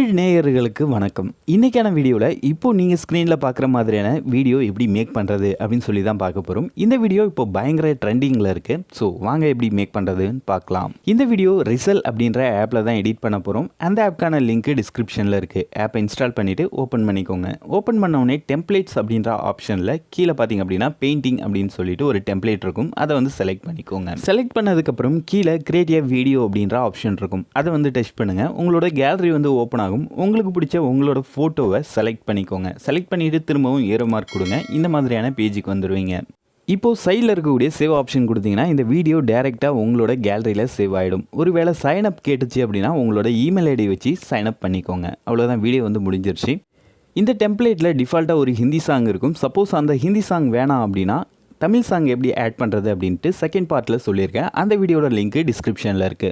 தமிழ் நேயர்களுக்கு வணக்கம். இன்னைக்கான வீடியோவில் இப்போ நீங்கள் ஸ்க்ரீனில் பார்க்குற மாதிரியான வீடியோ எப்படி மேக் பண்ணுறது அப்படின்னு சொல்லி தான் பார்க்க போகிறோம். இந்த வீடியோ இப்போ பயங்கர ட்ரெண்டிங்கில் இருக்குது. ஸோ வாங்க எப்படி மேக் பண்ணுறதுன்னு பார்க்கலாம். இந்த வீடியோ ரிசல் அப்படின்ற ஆப்பில் தான் எடிட் பண்ண போகிறோம். அந்த ஆப்க்கான லிங்க் டிஸ்கிரிப்ஷனில் இருக்குது. ஆப்பை இன்ஸ்டால் பண்ணிவிட்டு ஓப்பன் பண்ணிக்கோங்க. ஓப்பன் பண்ண உடனே டெம்ப்ளேட்ஸ் அப்படின்ற ஆப்ஷனில் கீழே பார்த்தீங்க அப்படின்னா பெயிண்டிங் அப்படின்னு சொல்லிட்டு ஒரு டெம்ப்ளேட் இருக்கும். அதை வந்து செலக்ட் பண்ணிக்கோங்க. செலக்ட் பண்ணதுக்கப்புறம் கீழே கிரியேட் எ வீடியோ அப்படின்ற ஆப்ஷன் இருக்கும். அதை வந்து டெஸ்ட் பண்ணுங்கள். உங்களோட கேலரி வந்து ஓப்பன் ஆகும். உங்களுக்கு பிடிச்ச உங்களோட ஃபோட்டோவை செலக்ட் பண்ணிக்கோங்க. செலக்ட் பண்ணிவிட்டு திரும்பவும் ஏரோ மார்க் கொடுங்க. இந்த மாதிரியான பேஜுக்கு வந்துடுவீங்க. இப்போது சைடில் இருக்கக்கூடிய சேவ் ஆப்ஷன் கொடுத்தீங்கன்னா இந்த வீடியோ டேரெக்டாக உங்களோட கேலரியில் சேவ் ஆகிடும். ஒருவேளை சைன் அப் கேட்டுச்சு அப்படின்னா உங்களோட இமெயில் ஐடி வச்சு சைன் அப் பண்ணிக்கோங்க. அவ்வளோதான், வீடியோ வந்து முடிஞ்சிருச்சு. இந்த டெம்ப்ளேட்டில் டிஃபால்ட்டாக ஒரு ஹிந்தி சாங் இருக்கும். சப்போஸ் அந்த ஹிந்தி சாங் வேணாம் அப்படின்னா தமிழ் சாங் எப்படி ஆட் பண்ணுறது அப்படின்ட்டு செகண்ட் பார்ட்டில் சொல்லியிருக்கேன். அந்த வீடியோட லிங்க் டிஸ்கிரிப்ஷனில் இருக்குது.